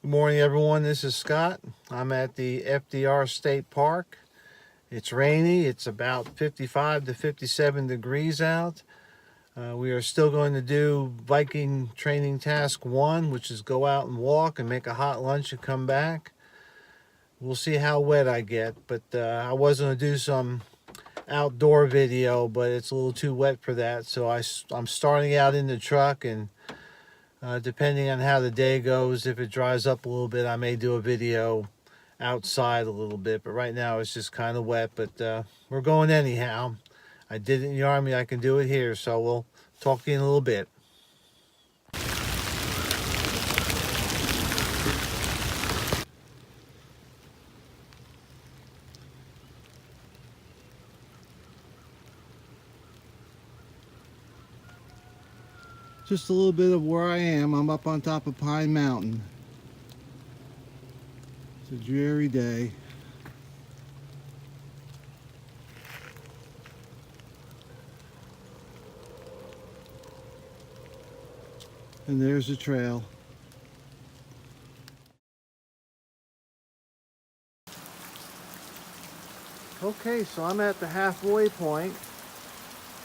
Good morning, everyone. This is Scott. I'm at the FDR State Park. It's rainy. It's about 55 to 57 degrees out. We are still going to do Viking training task 1, which is go out and walk and make a hot lunch and come back. We'll see how wet I get, but I was going to do some outdoor video, but it's a little too wet for that. So I'm starting out in the truck, and depending on how the day goes, if it dries up a little bit, I may do a video outside a little bit. But right now it's just kind of wet, but we're going anyhow. I did it in the Army, I can do it here, so we'll talk to you in a little bit. Just a little bit of where I am. I'm up on top of Pine Mountain. It's a dreary day. And there's the trail. Okay, so I'm at the halfway point,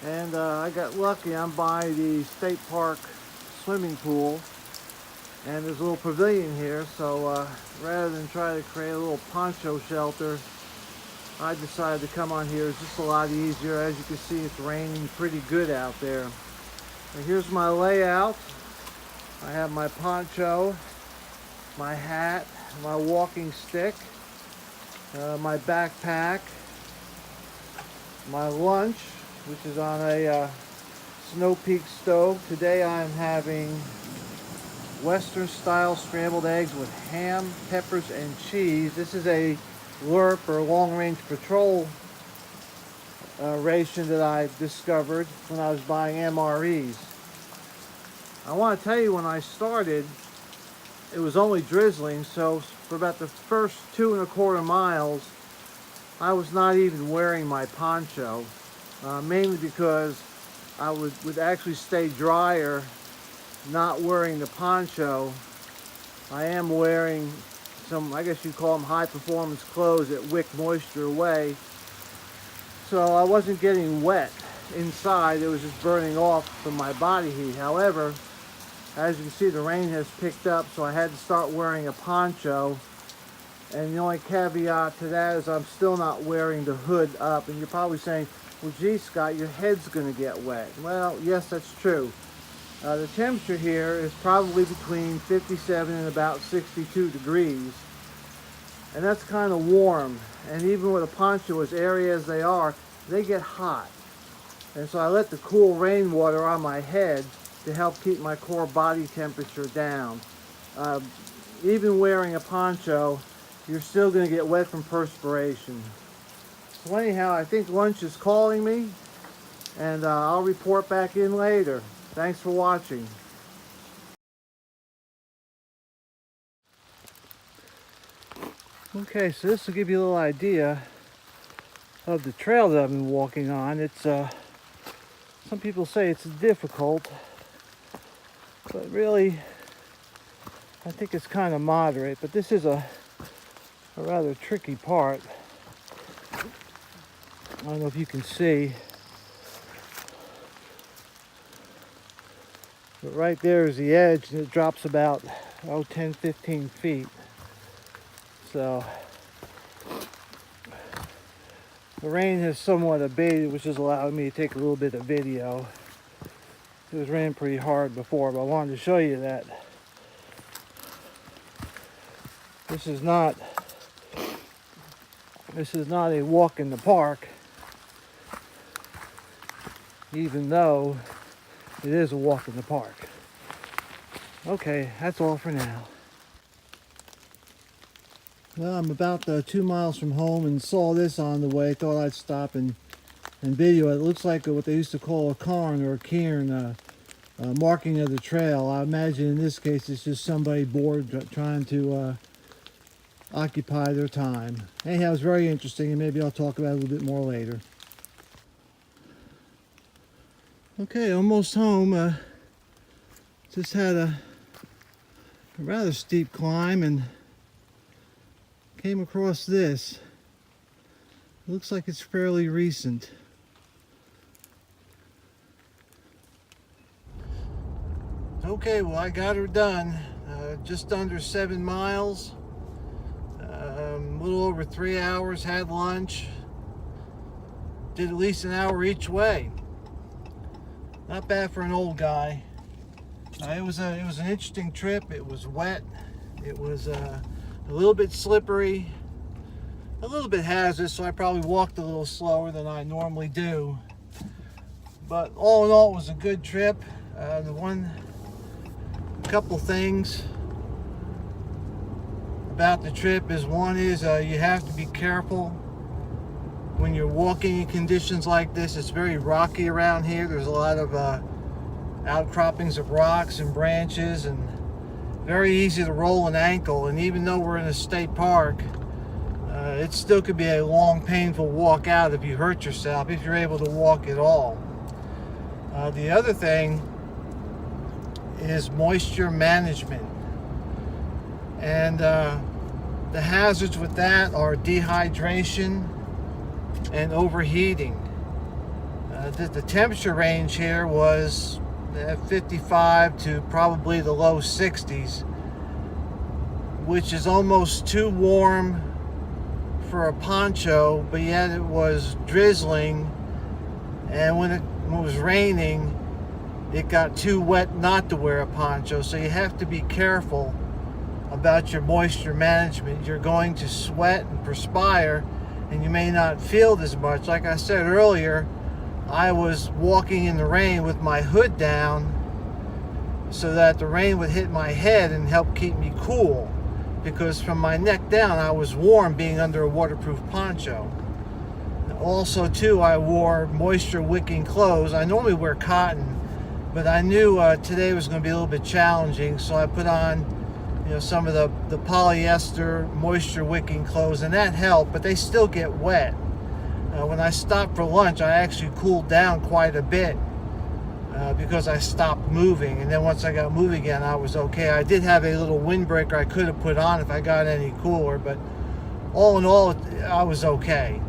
and I got lucky. I'm by the state park swimming pool, and there's a little pavilion here, so rather than try to create a little poncho shelter, I decided to come on here. It's just a lot easier. As you can see, it's raining pretty good out there. And here's my layout. I have my poncho, my hat, my walking stick, my backpack, my lunch, which is on a Snow Peak stove. Today I'm having Western style scrambled eggs with ham, peppers, and cheese. This is a LRP, or long range patrol ration, that I discovered when I was buying MREs. I want to tell you, when I started, it was only drizzling, so for about the first 2¼ miles, I was not even wearing my poncho, mainly because I would actually stay drier not wearing the poncho. I am wearing some, I guess you'd call them high performance clothes that wick moisture away, so I wasn't getting wet inside. It was just burning off from my body heat. However, as you can see, the rain has picked up, so I had to start wearing a poncho. And the only caveat to that is I'm still not wearing the hood up. And you're probably saying, well, gee, Scott, your head's going to get wet. Well, yes, that's true. The temperature here is probably between 57 and about 62 degrees. And that's kind of warm. And even with a poncho, as airy as they are, they get hot. And so I let the cool rainwater on my head to help keep my core body temperature down. Even wearing a poncho, you're still going to get wet from perspiration. So anyhow, I think lunch is calling me, and I'll report back in later. Thanks for watching. Okay, so this will give you a little idea of the trail that I've been walking on. It's some people say it's difficult, but really I think it's kind of moderate. But this is a rather tricky part. I don't know if you can see, but right there is the edge, and it drops about 10-15 feet. So the rain has somewhat abated, which is allowing me to take a little bit of video. It was raining pretty hard before, but I wanted to show you that this is not a walk in the park, even though it is a walk in the park. Okay, that's all for now. Well, I'm about 2 miles from home and saw this on the way. Thought I'd stop and video it. It looks like what they used to call a cairn or a cairn, marking of the trail. I imagine in this case it's just somebody bored trying to occupy their time. Anyhow, it was very interesting, and maybe I'll talk about it a little bit more later. Okay, almost home. Just had a a rather steep climb and came across this. Looks like it's fairly recent. Okay, well, I got her done. Just under 7 miles. A little over 3 hours, had lunch. Did at least an hour each way. Not bad for an old guy. It was an interesting trip. It was wet. It was a little bit slippery, a little bit hazardous, so I probably walked a little slower than I normally do. But all in all, it was a good trip. Couple things about the trip is, one is you have to be careful when you're walking in conditions like this. It's very rocky around here. There's a lot of outcroppings of rocks and branches, and very easy to roll an ankle. And even though we're in a state park, it still could be a long, painful walk out if you hurt yourself, if you're able to walk at all. The other thing is moisture management, and the hazards with that are dehydration and overheating. The temperature range here was 55 to probably the low 60s, which is almost too warm for a poncho, but yet it was drizzling, and when it was raining, it got too wet not to wear a poncho. So you have to be careful about your moisture management. You're going to sweat and perspire, and you may not feel as much. Like I said earlier, I was walking in the rain with my hood down so that the rain would hit my head and help keep me cool, because from my neck down I was warm being under a waterproof poncho. Also too, I wore moisture wicking clothes. I normally wear cotton, but I knew today was going to be a little bit challenging, so I put on, some of the polyester moisture wicking clothes, and that helped, but they still get wet. When I stopped for lunch, I actually cooled down quite a bit because I stopped moving, and then once I got moving again, I was okay. I did have a little windbreaker I could have put on if I got any cooler, but all in all, I was okay.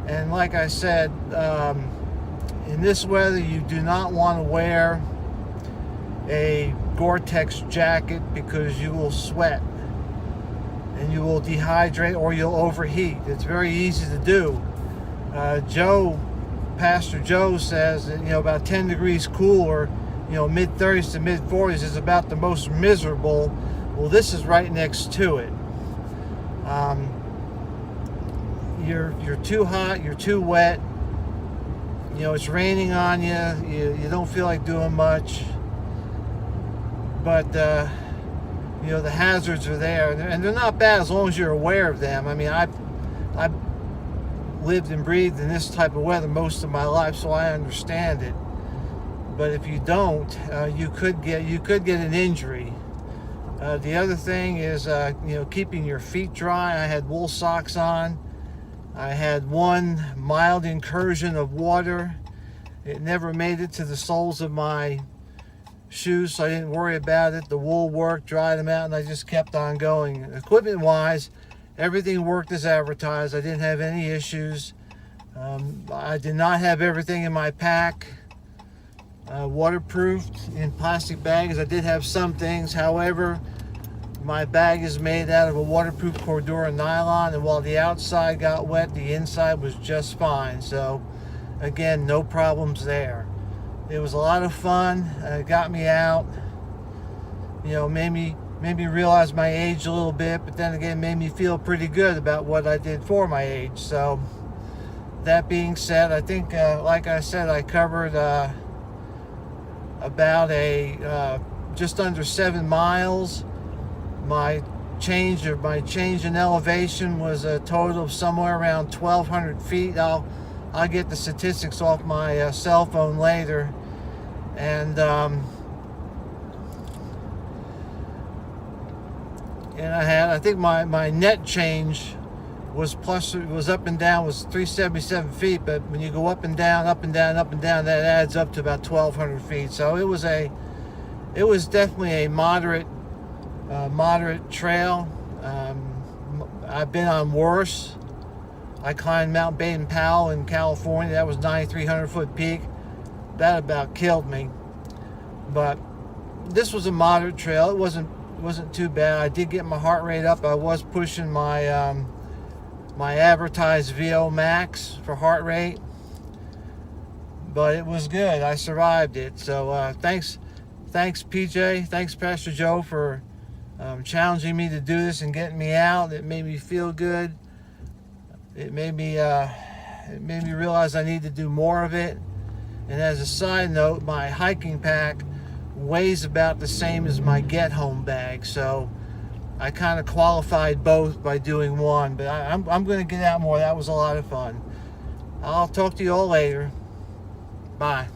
And like I said, in this weather, you do not want to wear a Gore-Tex jacket because you will sweat and you will dehydrate or you'll overheat. It's very easy to do. Pastor Joe says that, about 10 degrees cooler, mid-30s to mid-40s is about the most miserable. Well, this is right next to it. You're too hot, you're too wet. It's raining on you. You don't feel like doing much, but the hazards are there, and they're not bad as long as you're aware of them. I mean, I lived and breathed in this type of weather most of my life, so I understand it. But if you don't, you could get an injury. The other thing is, keeping your feet dry. I had wool socks on. I had one mild incursion of water. It never made it to the soles of my shoes, so I didn't worry about it. The wool worked, dried them out, and I just kept on going. Equipment-wise, everything worked as advertised. I didn't have any issues. I did not have everything in my pack waterproofed in plastic bags. I did have some things. However, my bag is made out of a waterproof Cordura nylon, and while the outside got wet, the inside was just fine. So again, no problems there. It was a lot of fun. It got me out. Made me realize my age a little bit, but then again, made me feel pretty good about what I did for my age. So that being said, I think, like I said, I covered about just under 7 miles. My change in elevation was a total of somewhere around 1,200 feet. I'll get the statistics off my cell phone later, and I think my net change was up and down was 377 feet, but when you go up and down, that adds up to about 1,200 feet. So it was definitely a moderate moderate trail. I've been on worse. I climbed Mount Baden-Powell in California. That was 9,300 foot peak. That about killed me. But this was a moderate trail. It wasn't too bad. I did get my heart rate up. I was pushing my my advertised VO max for heart rate, but it was good. I survived it. So thanks PJ, thanks Pastor Joe for challenging me to do this and getting me out. It made me feel good. It made me realize I need to do more of it. And as a side note, my hiking pack weighs about the same as my get home bag, so I kind of qualified both by doing one. But I'm going to get out more. That was a lot of fun. I'll talk to you all later. Bye.